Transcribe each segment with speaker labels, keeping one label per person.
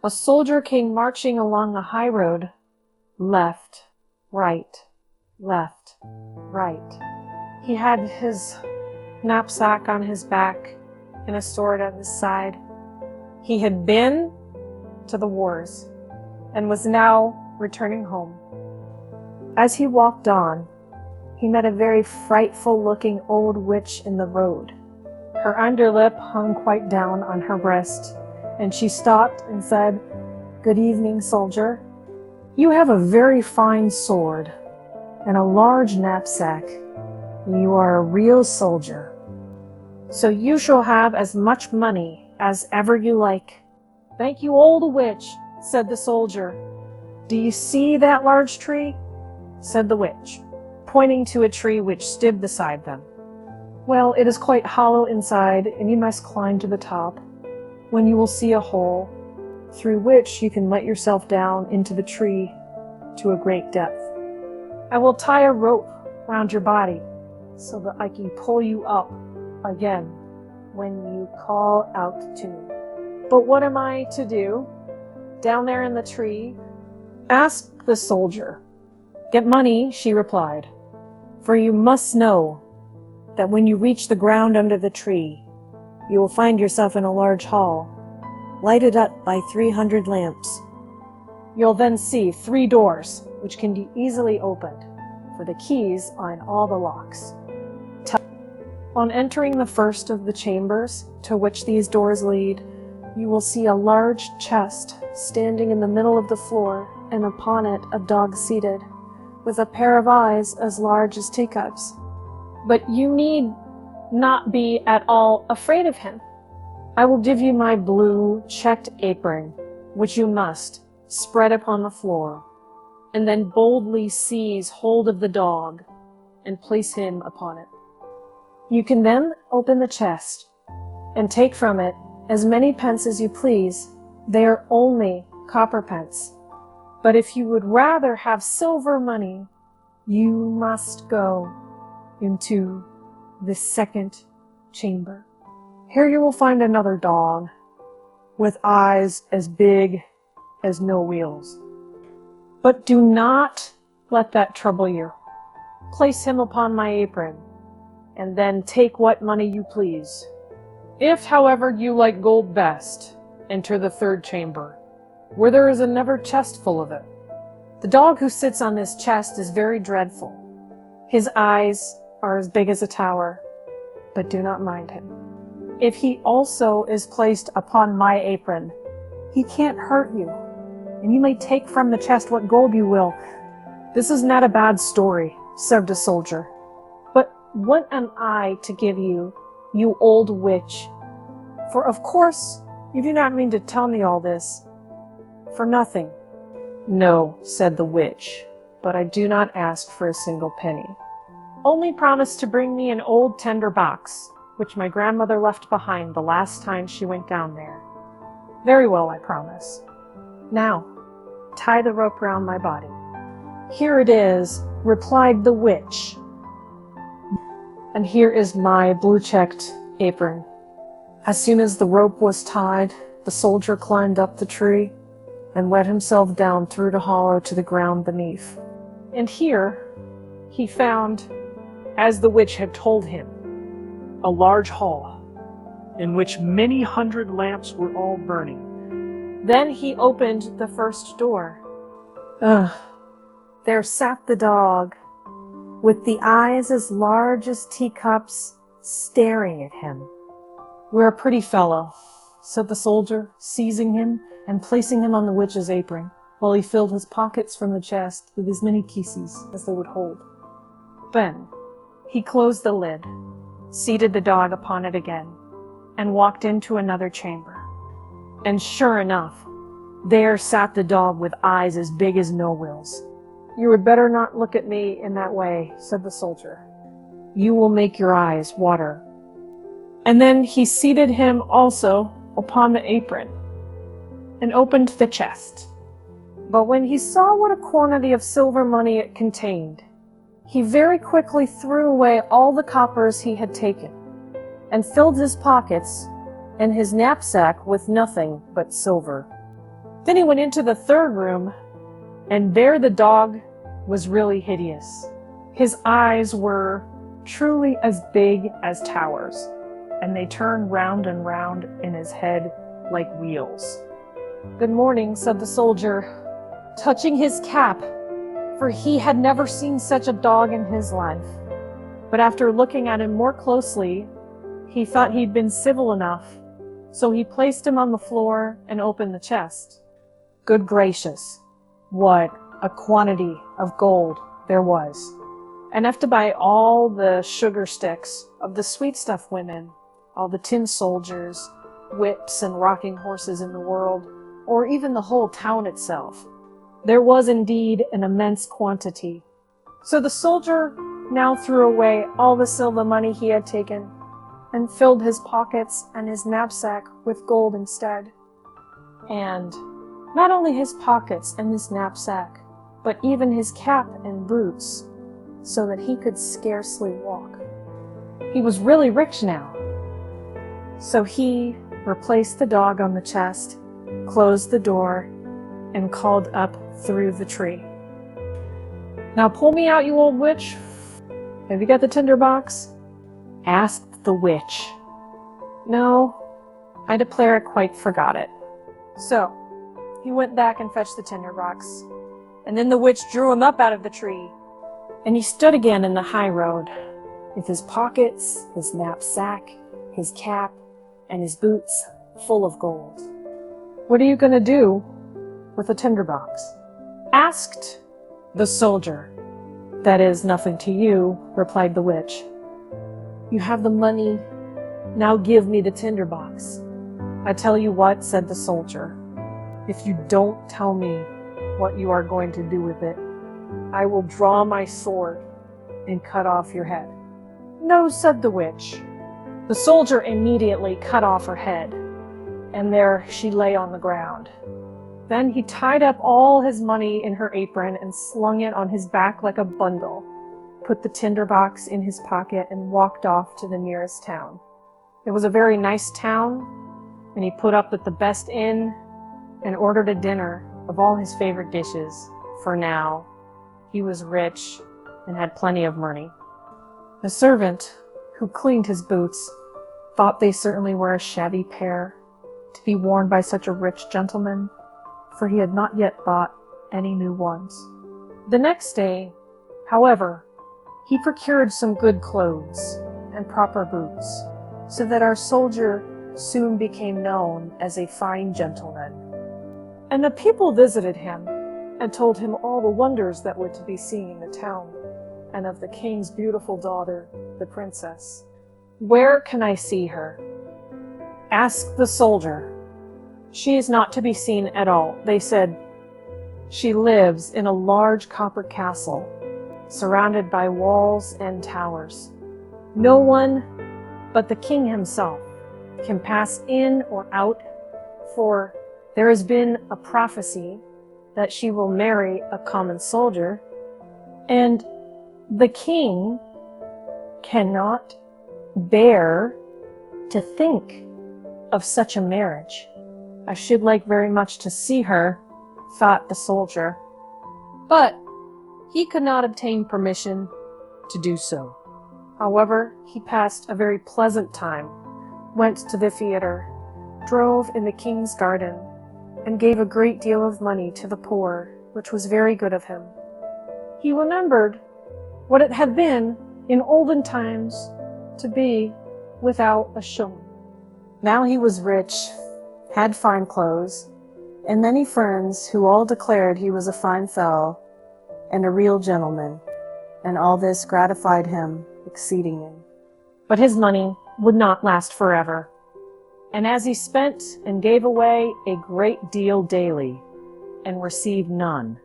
Speaker 1: A soldier came marching along the high road. Left, right, left, right. He had his knapsack on his back and a sword at his side. He had been to the wars and was now returning home. As he walked on, he met a very frightful-looking old witch in the road. Her underlip hung quite down on her breast, and she stopped and said, "Good evening, soldier. You have a very fine sword and a large knapsack. You are a real soldier. So you shall have as much money as ever you like." "Thank you, old witch," said the soldier. "Do you see that large tree?" said the witch, pointing to a tree which stood beside them. "Well, it is quite hollow inside, and you must climb to the top, when you will see a hole, through which you can let yourself down into the tree to a great depth. I will tie a rope round your body, so that I can pull you up again when you call out to me." "But what am I to do down there in the tree?" asked the soldier. "Get money," she replied, "for you must know that when you reach the ground under the tree, you will find yourself in a large hall, lighted up by 300 lamps. You'll then see 3 doors, which can be easily opened, for the keys are in all the locks. On entering the first of the chambers to which these doors lead, you will see a large chest standing in the middle of the floor, and upon it a dog seated, with a pair of eyes as large as teacups. But you need not be at all afraid of him. I will give you my blue checked apron, which you must spread upon the floor, and then boldly seize hold of the dog and place him upon it. You can then open the chest and take from it as many pence as you please. They are only copper pence. But if you would rather have silver money, you must go into the second chamber. Here you will find another dog with eyes as big as no wheels. But do not let that trouble you. Place him upon my apron, and then take what money you please. If, however, you like gold best, enter the 3rd chamber, where there is another chest full of it. The dog who sits on this chest is very dreadful. His eyes are as big as a tower, but do not mind him. If he also is placed upon my apron, he can't hurt you, and you may take from the chest what gold you will. This is not a bad story, said the soldier. But what am I to give you, you old witch? For of course you do not mean to tell me all this for nothing. No, said the witch, but I do not ask for a single penny. Only promise to bring me an old tinder-box, which my grandmother left behind the last time she went down there. Very well, I promise. Now, tie the rope round my body. Here it is, replied the witch. And here is my blue-checked apron. As soon as the rope was tied, the soldier climbed up the tree and let himself down through the hollow to the ground beneath. And here he found, as the witch had told him, a large hall, in which many hundred lamps were all burning. Then he opened the first door. There sat the dog, with the eyes as large as teacups, staring at him. "You're a pretty fellow," said the soldier, seizing him and placing him on the witch's apron, while he filled his pockets from the chest with as many kisses as they would hold. Then he closed the lid, seated the dog upon it again, and walked into another chamber. And sure enough, there sat the dog with eyes as big as no-wills. "You would better not look at me in that way," said the soldier. "You will make your eyes water." And then he seated him also upon the apron, and opened the chest. But when he saw what a quantity of silver money it contained, he very quickly threw away all the coppers he had taken, and filled his pockets and his knapsack with nothing but silver. Then he went into the third room, and there the dog was really hideous. His eyes were truly as big as towers, and they turned round and round in his head like wheels. "Good morning," said the soldier, touching his cap, for he had never seen such a dog in his life. But after looking at him more closely, he thought he'd been civil enough, so he placed him on the floor and opened the chest. Good gracious, what a quantity of gold there was! Enough to buy all the sugar sticks of the sweet stuff women, all the tin soldiers, whips and rocking horses in the world, or even the whole town itself. There was indeed an immense quantity. So the soldier now threw away all the silver money he had taken, and filled his pockets and his knapsack with gold instead. And not only his pockets and his knapsack, but even his cap and boots, so that he could scarcely walk. He was really rich now. So he replaced the dog on the chest, closed the door, and called up through the tree, "Now pull me out, you old witch. Have you got the tinderbox?" Asked the witch. "No, I declare I quite forgot it." So he went back and fetched the tinderbox, and then the witch drew him up out of the tree, and he stood again in the high road, with his pockets, his knapsack, his cap, and his boots full of gold. "What are you going to do with the tinderbox?" asked the soldier. "That is nothing to you," replied the witch. "You have the money, now give me the tinderbox." "I tell you what," said the soldier, "if you don't tell me what you are going to do with it, I will draw my sword and cut off your head." "No," said the witch. The soldier immediately cut off her head, and there she lay on the ground. Then he tied up all his money in her apron and slung it on his back like a bundle, put the tinderbox in his pocket, and walked off to the nearest town. It was a very nice town, and he put up at the best inn and ordered a dinner of all his favorite dishes, for now he was rich and had plenty of money. The servant who cleaned his boots thought they certainly were a shabby pair to be worn by such a rich gentleman, for he had not yet bought any new ones. The next day, however, he procured some good clothes and proper boots, so that our soldier soon became known as a fine gentleman. And the people visited him and told him all the wonders that were to be seen in the town, and of the king's beautiful daughter, the princess. "Where can I see her?" asked the soldier. "She is not to be seen at all," they said. "She lives in a large copper castle, surrounded by walls and towers. No one but the king himself can pass in or out, for there has been a prophecy that she will marry a common soldier, and the king cannot bear to think of such a marriage." "I should like very much to see her," thought the soldier, but he could not obtain permission to do so. However, he passed a very pleasant time, went to the theater, drove in the king's garden, and gave a great deal of money to the poor, which was very good of him. He remembered what it had been in olden times to be without a shilling. Now he was rich, had fine clothes, and many friends who all declared he was a fine fellow and a real gentleman, and all this gratified him exceedingly. But his money would not last forever, and as he spent and gave away a great deal daily, and received none,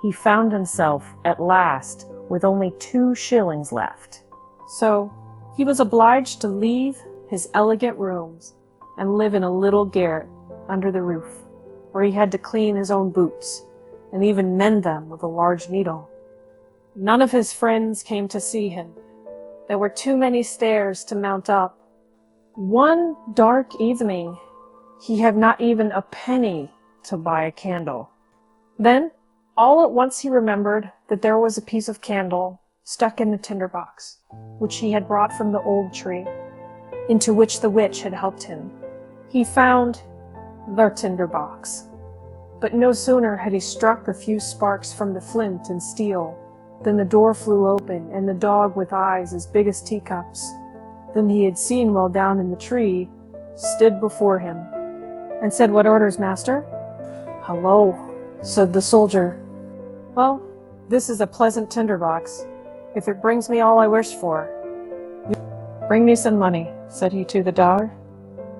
Speaker 1: he found himself at last with only 2 shillings left. So he was obliged to leave his elegant rooms and live in a little garret under the roof, where he had to clean his own boots and even mend them with a large needle. None of his friends came to see him. There were too many stairs to mount up. One dark evening, he had not even a penny to buy a candle. Then, all at once he remembered that there was a piece of candle stuck in the tinderbox, which he had brought from the old tree, into which the witch had helped him. He found the tinderbox, but no sooner had he struck a few sparks from the flint and steel than the door flew open, and the dog with eyes as big as teacups than he had seen while down in the tree stood before him, and said, "What orders, master?" "Hello," said the soldier. "Well, this is a pleasant tinderbox, if it brings me all I wish for." "Bring me some money," said he to the dog.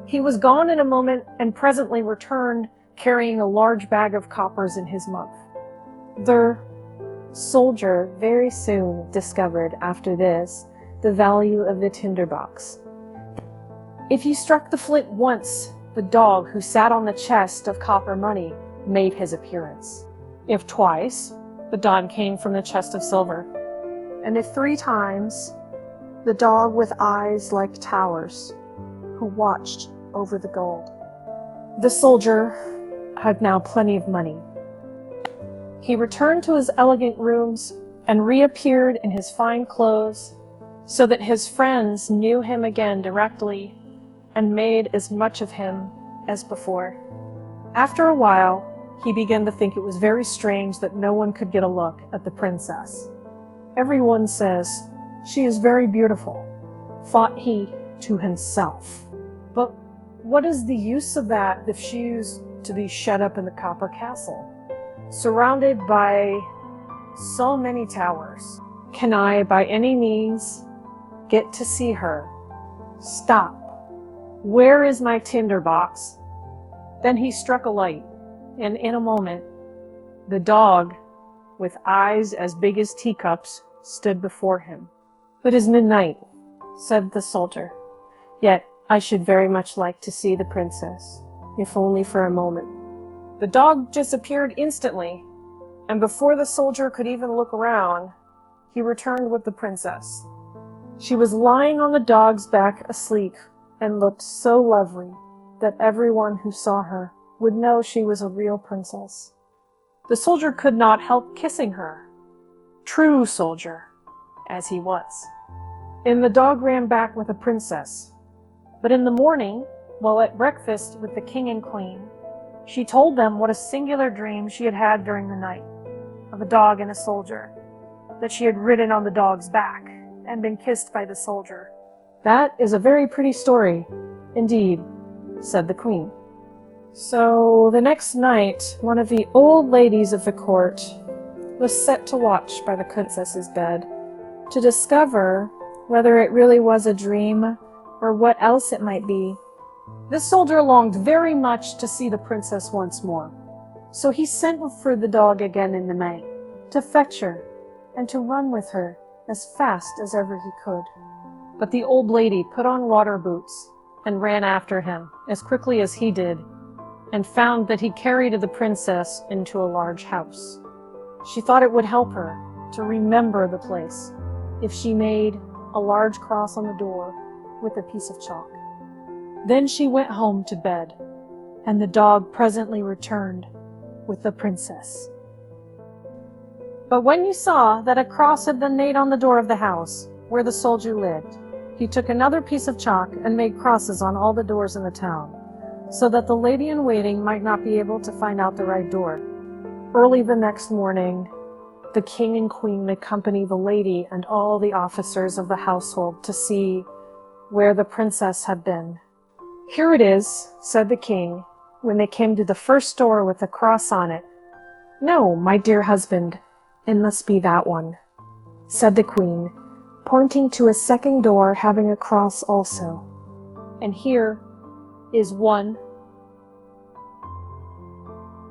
Speaker 1: He was gone in a moment, and presently returned carrying a large bag of coppers in his mouth. The soldier very soon discovered after this the value of the tinderbox. If he struck the flint once, the dog who sat on the chest of copper money made his appearance. If twice, the dog came from the chest of silver. And if 3 times, the dog with eyes like towers, who watched over the gold. The soldier had now plenty of money. He returned to his elegant rooms and reappeared in his fine clothes, so that his friends knew him again directly and made as much of him as before. After a while, he began to think it was very strange that no one could get a look at the princess. "Everyone says she is very beautiful," thought he to himself. "But what is the use of that if she is to be shut up in the copper castle, surrounded by so many towers? Can I by any means get to see her? Stop! Where is my tinderbox?" Then he struck a light, and in a moment, the dog, with eyes as big as teacups, stood before him. "It is midnight," said the soldier, "yet I should very much like to see the princess, if only for a moment." The dog disappeared instantly, and before the soldier could even look around, he returned with the princess. She was lying on the dog's back asleep, and looked so lovely that everyone who saw her would know she was a real princess. The soldier could not help kissing her, true soldier as he was. And the dog ran back with the princess. But in the morning, while at breakfast with the king and queen, she told them what a singular dream she had had during the night, of a dog and a soldier, that she had ridden on the dog's back and been kissed by the soldier. "That is a very pretty story, indeed," said the queen. So the next night, one of the old ladies of the court was set to watch by the princess's bed to discover whether it really was a dream or what else it might be. This soldier longed very much to see the princess once more, so he sent for the dog again in the night to fetch her and to run with her as fast as ever he could. But the old lady put on water boots and ran after him as quickly as he did, and found that he carried the princess into a large house. She thought it would help her to remember the place if she made a large cross on the door with a piece of chalk. Then she went home to bed, and the dog presently returned with the princess. But when he saw that a cross had been made on the door of the house where the soldier lived, he took another piece of chalk and made crosses on all the doors in the town, so that the lady-in-waiting might not be able to find out the right door. Early the next morning, the king and queen accompanied the lady and all the officers of the household to see where the princess had been. "Here it is," said the king, when they came to the first door with a cross on it. "No, my dear husband, it must be that one," said the queen, pointing to a second door having a cross also. "And here is one."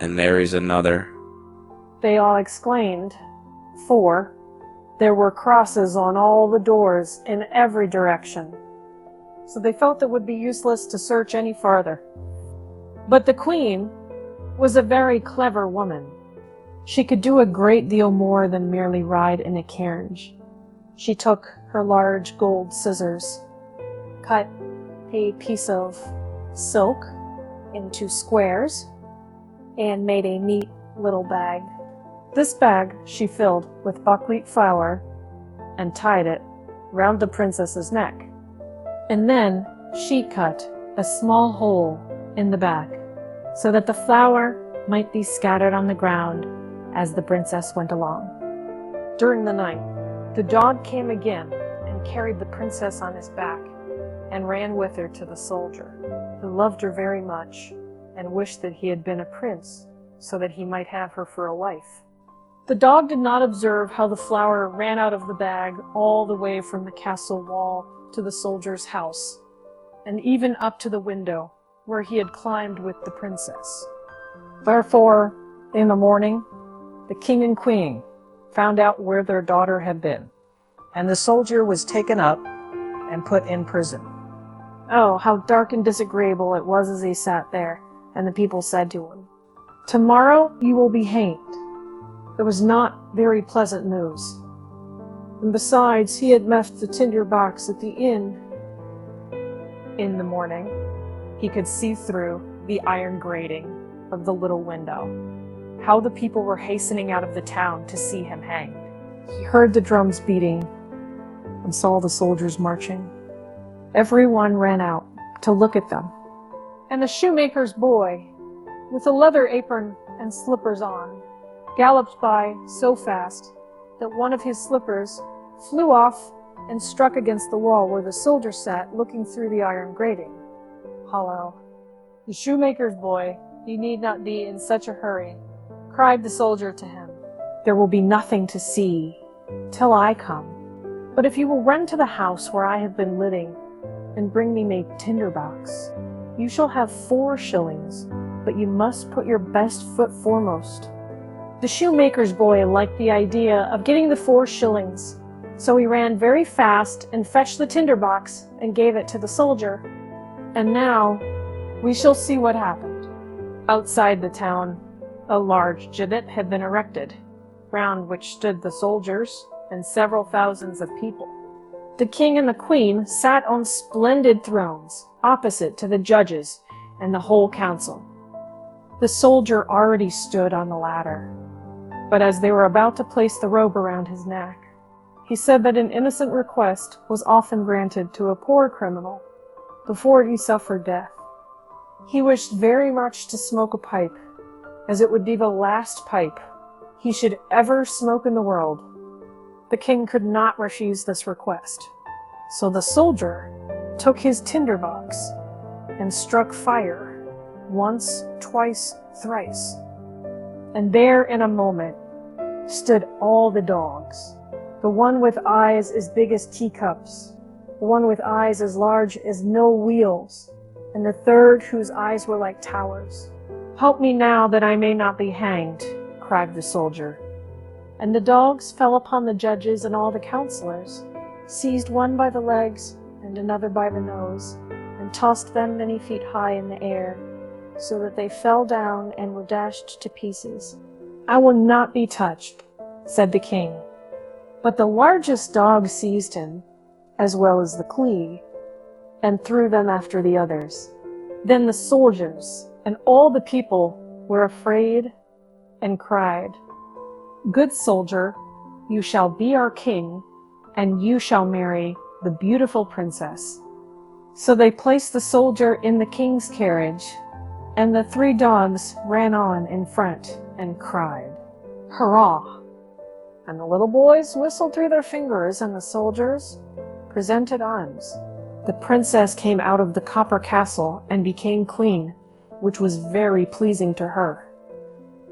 Speaker 2: "And there is another,"
Speaker 1: they all exclaimed, for there were crosses on all the doors in every direction. So they felt it would be useless to search any farther. But the queen was a very clever woman. She could do a great deal more than merely ride in a carriage. She took her large gold scissors, cut a piece of silk into squares, and made a neat little bag. This bag she filled with buckwheat flour and tied it round the princess's neck. And then she cut a small hole in the bag so that the flour might be scattered on the ground as the princess went along. During the night, the dog came again and carried the princess on his back and ran with her to the soldier, who loved her very much and wished that he had been a prince so that he might have her for a wife. The dog did not observe how the flour ran out of the bag all the way from the castle wall to the soldier's house, and even up to the window where he had climbed with the princess. Therefore, in the morning, the king and queen found out where their daughter had been, and the soldier was taken up and put in prison. Oh, how dark and disagreeable it was as he sat there, and the people said to him, "Tomorrow you will be hanged." It was not very pleasant news. And besides, he had left the tinder-box at the inn. In the morning, he could see through the iron grating of the little window how the people were hastening out of the town to see him hanged. He heard the drums beating and saw the soldiers marching. Everyone ran out to look at them. And the shoemaker's boy, with a leather apron and slippers on, galloped by so fast that one of his slippers flew off and struck against the wall where the soldier sat looking through the iron grating. Hollow. "The shoemaker's boy, you need not be in such a hurry," cried the soldier to him. "There will be nothing to see till I come. But if you will run to the house where I have been living and bring me my tinder-box, you shall have 4 shillings, but you must put your best foot foremost." The shoemaker's boy liked the idea of getting the 4 shillings, so he ran very fast and fetched the tinder-box and gave it to the soldier. And now we shall see what happened. Outside the town, a large gibbet had been erected, round which stood the soldiers and several thousands of people. The king and the queen sat on splendid thrones opposite to the judges and the whole council. The soldier already stood on the ladder, but as they were about to place the robe around his neck, he said that an innocent request was often granted to a poor criminal before he suffered death. He wished very much to smoke a pipe, as it would be the last pipe he should ever smoke in the world. The king could not refuse this request, so the soldier took his tinder-box and struck fire once, twice, thrice. And there in a moment stood all the dogs, the one with eyes as big as teacups, the one with eyes as large as mill wheels, and the third whose eyes were like towers. "Help me now that I may not be hanged," cried the soldier. And the dogs fell upon the judges and all the counselors, seized one by the legs and another by the nose, and tossed them many feet high in the air, so that they fell down and were dashed to pieces. "I will not be touched," said the king. But the largest dog seized him, as well as the queen, and threw them after the others. Then the soldiers and all the people were afraid and cried, "Good soldier, you shall be our king, and you shall marry the beautiful princess." So they placed the soldier in the king's carriage, and the 3 dogs ran on in front and cried, "Hurrah!" And the little boys whistled through their fingers, and the soldiers presented arms. The princess came out of the copper castle and became queen, which was very pleasing to her.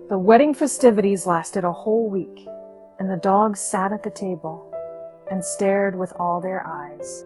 Speaker 1: The wedding festivities lasted a whole week, and the dogs sat at the table and stared with all their eyes.